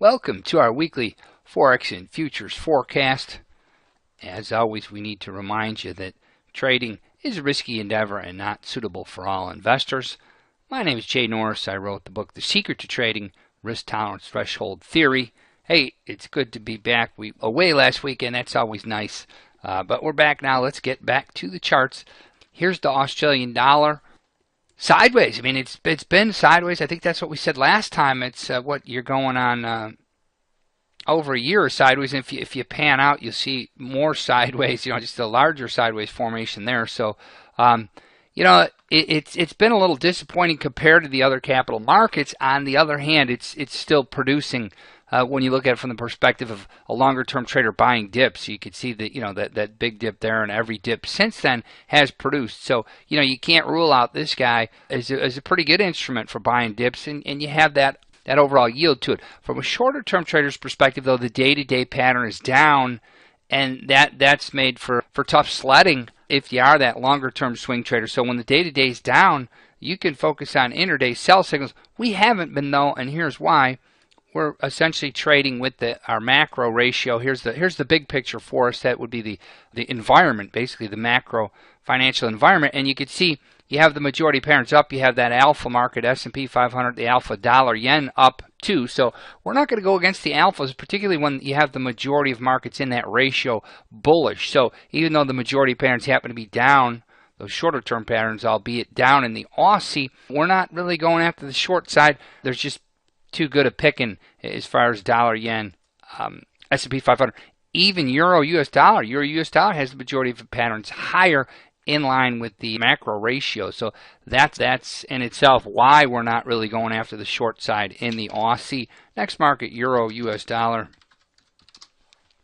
Welcome to our weekly Forex and Futures forecast. As always, we need to remind you that trading is a risky endeavor and not suitable for all investors. My name is Jay Norris. I wrote the book, The Secret to Trading, Risk Tolerance Threshold Theory. Hey, it's good to be back. We were away last weekend. That's always nice. But we're back now. Let's get back to the charts. Here's the Australian dollar. Sideways. I mean, it's been sideways. I think that's what we said last time. It's what you're going on over a year of sideways. And if you pan out, you'll see more sideways. Just a larger sideways formation there. So, it's been a little disappointing compared to the other capital markets. On the other hand, it's still producing. When you look at it from the perspective of a longer-term trader buying dips, you can see that that big dip there, and every dip since then has produced. So you can't rule out this guy as a pretty good instrument for buying dips, and you have that overall yield to it. From a shorter-term trader's perspective, though, the day-to-day pattern is down, and that's made for tough sledding if you are that longer-term swing trader. So when the day-to-day is down, you can focus on intraday sell signals. We haven't been, though, and here's why. We're essentially trading with our macro ratio. Here's the big picture for us. That would be the environment, basically the macro financial environment. And you can see you have the majority patterns up. You have that alpha market, S&P 500, the alpha dollar yen up too. So we're not going to go against the alphas, particularly when you have the majority of markets in that ratio bullish. So even though the majority patterns happen to be down, those shorter term patterns, albeit down in the Aussie, we're not really going after the short side. There's just too good a picking as far as dollar yen, S&P 500, even euro US dollar. Euro US dollar has the majority of the patterns higher in line with the macro ratio. So that's in itself why we're not really going after the short side in the Aussie. Next market, euro US dollar.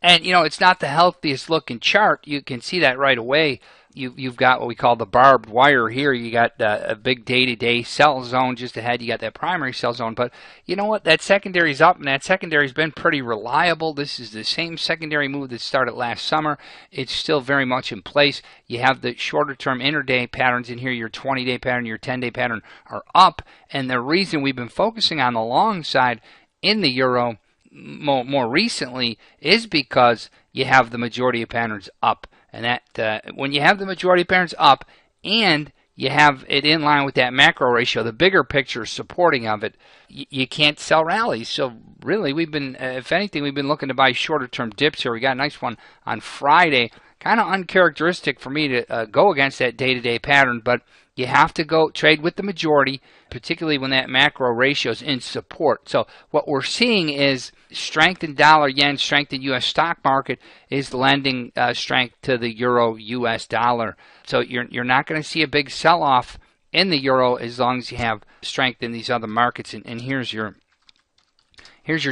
And it's not the healthiest looking chart. You can see that right away. You've got what we call the barbed wire here. You got a big day-to-day sell zone just ahead. You got that primary sell zone. But you know what? That secondary is up, and that secondary has been pretty reliable. This is the same secondary move that started last summer. It's still very much in place. You have the shorter-term intraday patterns in here. Your 20-day pattern, your 10-day pattern are up. And the reason we've been focusing on the long side in the euro more recently is because you have the majority of patterns up. And that when you have the majority of patterns up and you have it in line with that macro ratio, the bigger picture supporting of it, you can't sell rallies. So really, we've been, if anything, we've been looking to buy shorter term dips here. We got a nice one on Friday. Kind of uncharacteristic for me to go against that day-to-day pattern, but you have to go trade with the majority, particularly when that macro ratio is in support. So what we're seeing is strength in dollar yen, strength in U.S. stock market is lending strength to the euro US dollar. So you're not going to see a big sell-off in the euro as long as you have strength in these other markets. And here's your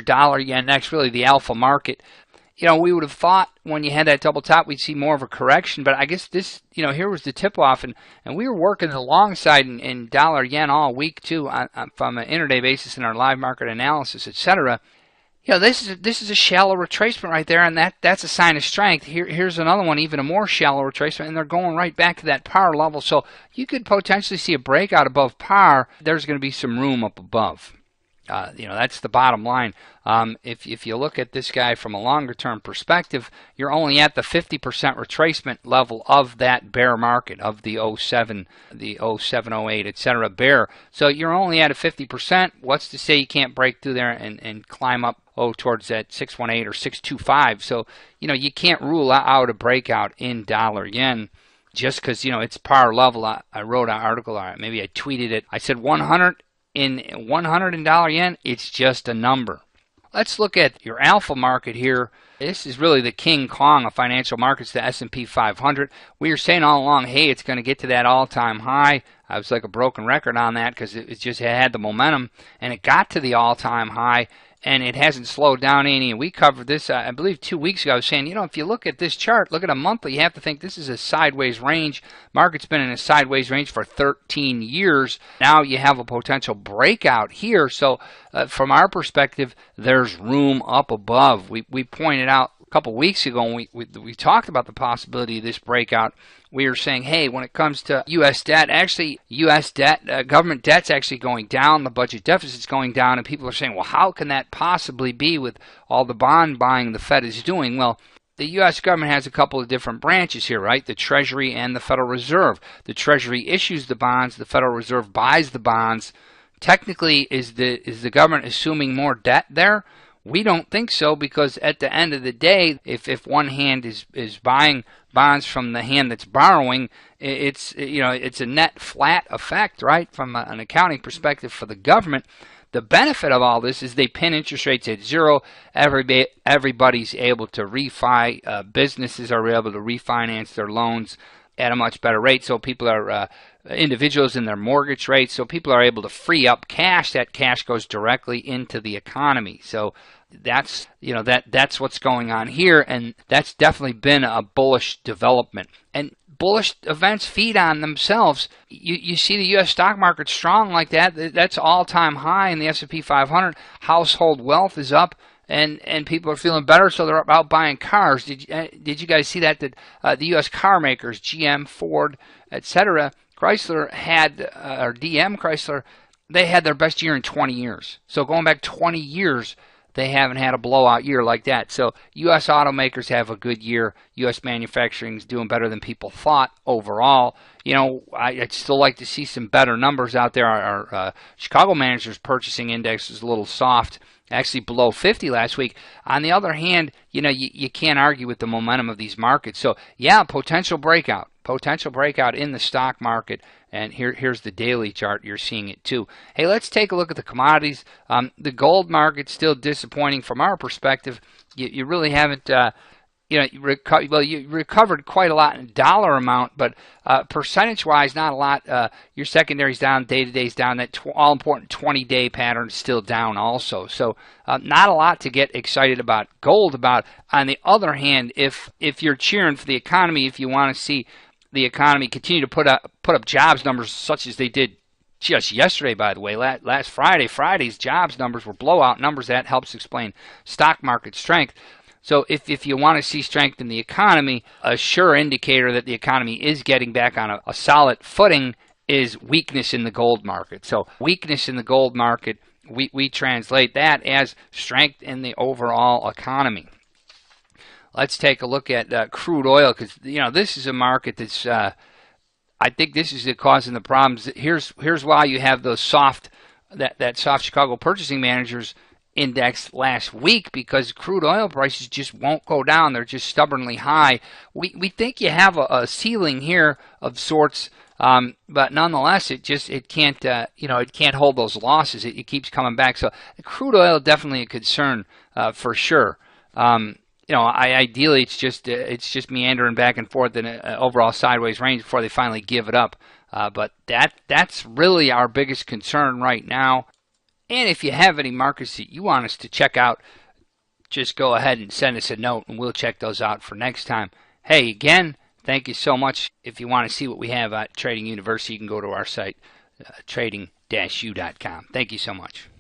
dollar yen next, really the alpha market. We would have thought when you had that double top, we'd see more of a correction. But I guess this, here was the tip-off. And we were working the long side in dollar yen all week, too, from an intraday basis in our live market analysis, etc. This is a shallow retracement right there, and that's a sign of strength. Here's another one, even a more shallow retracement, and they're going right back to that par level. So you could potentially see a breakout above par. There's going to be some room up above. That's the bottom line. If you look at this guy from a longer term perspective, you're only at the 50% retracement level of that bear market, of the 07, 08, etc. bear. So you're only at a 50%. What's to say you can't break through there and climb up towards that 618 or 625? So you can't rule out a breakout in dollar yen just because it's par level. I wrote an article, maybe I tweeted it. I said 100 in dollar yen, it's just a number. Let's look at your alpha market here. This is really the King Kong of financial markets, the S&P 500. We were saying all along, hey, it's going to get to that all-time high. I was like a broken record on that because it just had the momentum, and it got to the all-time high, and it hasn't slowed down any. And we covered this, I believe, 2 weeks ago. I was saying, if you look at this chart, look at a monthly, you have to think this is a sideways range. Market's been in a sideways range for 13 years. Now you have a potential breakout here. So from our perspective, there's room up above. We pointed out a couple weeks ago when we talked about the possibility of this breakout we were saying, hey, when it comes to U.S. debt, actually U.S. debt, government debt's actually going down, the budget deficit's going down, and people are saying, well, how can that possibly be with all the bond buying the Fed is doing? Well, the U.S. government has a couple of different branches here, right? The Treasury and the Federal Reserve. The Treasury issues the bonds, the Federal Reserve buys the bonds. Technically, is the government assuming more debt there? We don't think so, because at the end of the day, if one hand is buying bonds from the hand that's borrowing, it's a net flat effect, right? From an accounting perspective for the government. The benefit of all this is they pin interest rates at zero. Everybody's able to refi. Businesses are able to refinance their loans at a much better rate. So people are individuals in their mortgage rates. So people are able to free up cash. That cash goes directly into the economy. So that's that's what's going on here, and that's definitely been a bullish development. And bullish events feed on themselves. You see the U.S. stock market strong like that. That's all-time high in the S&P 500. Household wealth is up, and people are feeling better, so they're out buying cars. Did you guys see that? The U.S. car makers, GM, Ford, etc., Chrysler had, or DM Chrysler, they had their best year in 20 years. So going back 20 years, they haven't had a blowout year like that. So U.S. automakers have a good year. U.S. manufacturing is doing better than people thought overall. I'd still like to see some better numbers out there. Our Chicago Managers Purchasing Index is a little soft, actually below 50 last week. On the other hand, you can't argue with the momentum of these markets. So yeah, potential breakout in the stock market. And here's the daily chart. You're seeing it too. Hey, let's take a look at the commodities. The gold market's still disappointing from our perspective. You really haven't, you recovered quite a lot in dollar amount, but percentage-wise, not a lot. Your secondary's down, day-to-day's down. That all-important 20-day pattern is still down also. So not a lot to get excited about gold about. On the other hand, if you're cheering for the economy, if you want to see the economy continue to put up jobs numbers such as they did just yesterday, by the way, last Friday's jobs numbers were blowout numbers. That helps explain stock market strength. So if you want to see strength in the economy, a sure indicator that the economy is getting back on a solid footing is weakness in the gold market. So weakness in the gold market, we translate that as strength in the overall economy. Let's take a look at crude oil, because this is a market that's I think this is causing the problems. Here's why you have those soft Chicago Purchasing Managers Index last week, because crude oil prices just won't go down. They're just stubbornly high. We think you have a ceiling here of sorts, but nonetheless, it can't hold those losses. It keeps coming back. So crude oil definitely a concern for sure. Ideally it's just meandering back and forth in an overall sideways range before they finally give it up. But that's really our biggest concern right now. And if you have any markets that you want us to check out, just go ahead and send us a note, and we'll check those out for next time. Hey, again, thank you so much. If you want to see what we have at Trading University, you can go to our site, trading-u.com. Thank you so much.